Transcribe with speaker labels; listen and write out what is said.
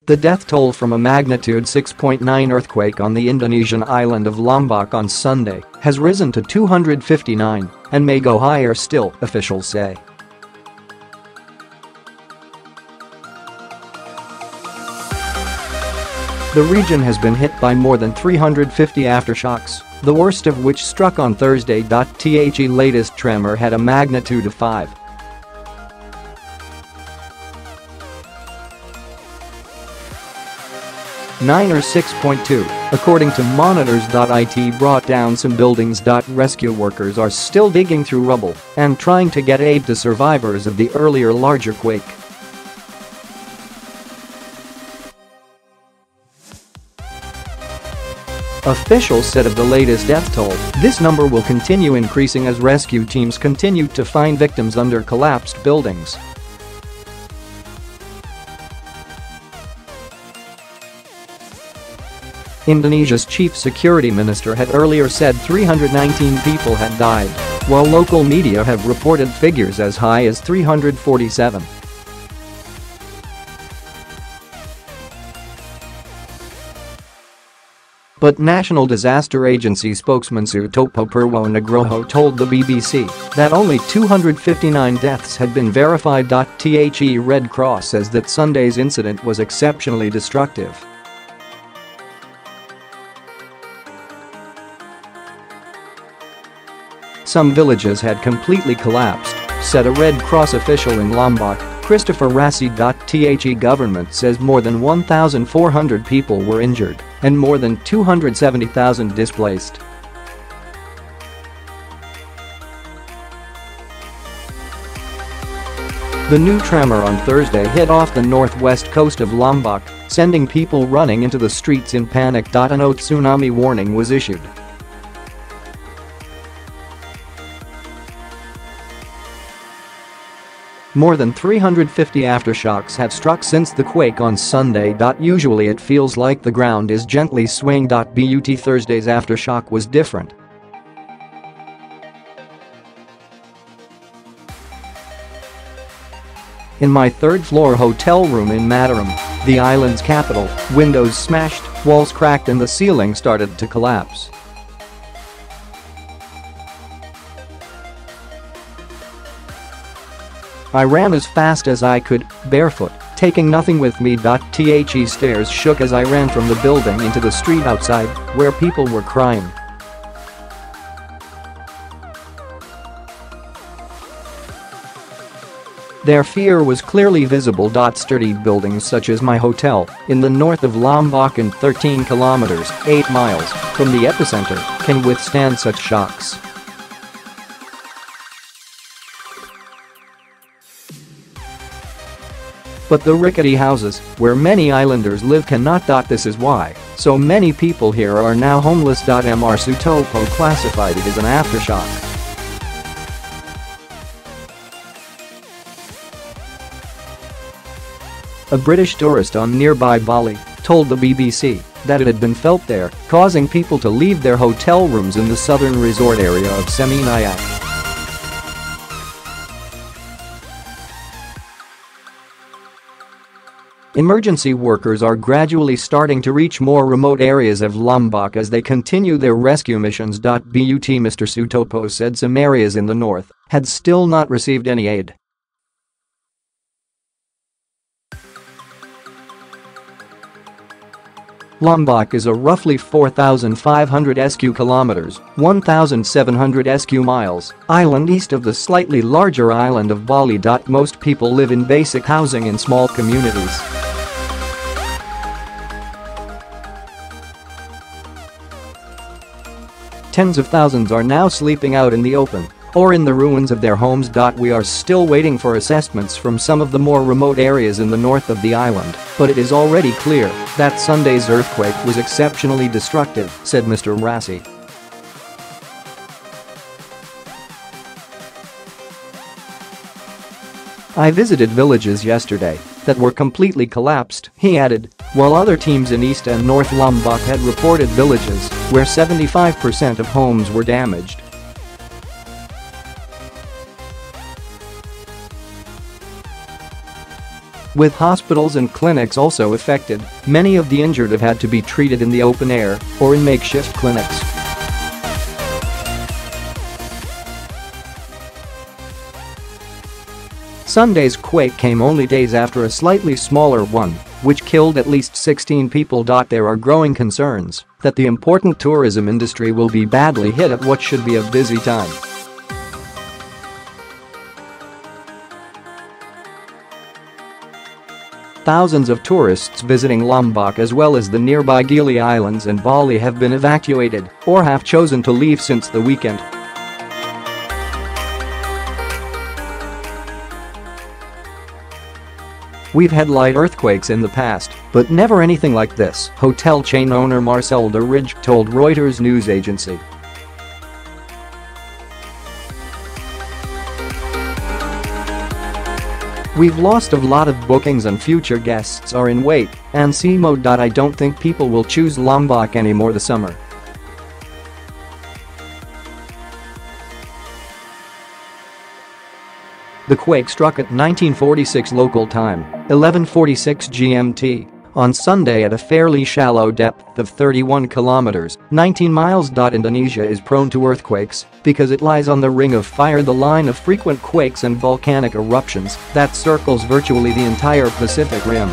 Speaker 1: The death toll from a magnitude 6.9 earthquake on the Indonesian island of Lombok on Sunday has risen to 259 and may go higher still, officials say. The region has been hit by more than 350 aftershocks, the worst of which struck on Thursday.The latest tremor had a magnitude of 5. Or 6.2, according to monitors.It, brought down. Some buildings.Rescue workers are still digging through rubble and trying to get aid to survivors of the earlier larger quake. Officials said of the latest death toll, this number will continue increasing as rescue teams continue to find victims under collapsed buildings. Indonesia's chief security minister had earlier said 319 people had died, while local media have reported figures as high as 347. But National Disaster Agency spokesman Sutopo Purwo Nugroho told the BBC that only 259 deaths had been verified.The Red Cross says that Sunday's incident was exceptionally destructive. Some villages had completely collapsed, said a Red Cross official in Lombok, Christopher Rassi.The government says more than 1,400 people were injured and more than 270,000 displaced. The new tremor on Thursday hit off the northwest coast of Lombok, sending people running into the streets in panic.No. Tsunami warning was issued. More than 350 aftershocks have struck since the quake on Sunday. Usually it feels like the ground is gently swaying. But Thursday's aftershock was different. In my third-floor hotel room in Mataram, the island's capital, windows smashed, walls cracked and the ceiling started to collapse. I ran as fast as I could, barefoot, taking nothing with me. The stairs shook as I ran from the building into the street outside, where people were crying. Their fear was clearly visible. Sturdy buildings such as my hotel, in the north of Lombok and 13 kilometers, 8 miles, from the epicenter, can withstand such shocks. But the rickety houses, where many islanders live, cannot. This is why so many people here are now homeless.Mr Sutopo classified it as an aftershock. A British tourist on nearby Bali told the BBC that it had been felt there, causing people to leave their hotel rooms in the southern resort area of Seminyak. Emergency workers are gradually starting to reach more remote areas of Lombok as they continue their rescue missions. But Mr Sutopo said some areas in the north had still not received any aid. Lombok is a roughly 4,500 sq kilometers, 1,700 sq miles, island east of the slightly larger island of Bali. Most people live in basic housing in small communities. Tens of thousands are now sleeping out in the open or in the ruins of their homes. We are still waiting for assessments from some of the more remote areas in the north of the island, but it is already clear that Sunday's earthquake was exceptionally destructive, said Mr Rassi. I visited villages yesterday that were completely collapsed, he added, while other teams in East and North Lombok had reported villages where 75% of homes were damaged. With hospitals and clinics also affected, many of the injured have had to be treated in the open air or in makeshift clinics. Sunday's quake came only days after a slightly smaller one, which killed at least 16 people. There are growing concerns that the important tourism industry will be badly hit at what should be a busy time. Thousands of tourists visiting Lombok as well as the nearby Gili Islands and Bali have been evacuated or have chosen to leave since the weekend. We've had light earthquakes in the past, but never anything like this, hotel chain owner Marcel de Ridge told Reuters news agency. We've lost a lot of bookings and future guests are in wait, and me.The. I don't think people will choose Lombok anymore this summer. The quake struck at 1946 local time, 11:46 GMT, on Sunday at a fairly shallow depth of 31 kilometers, 19 miles. Indonesia is prone to earthquakes because it lies on the Ring of Fire, the line of frequent quakes and volcanic eruptions that circles virtually the entire Pacific Rim.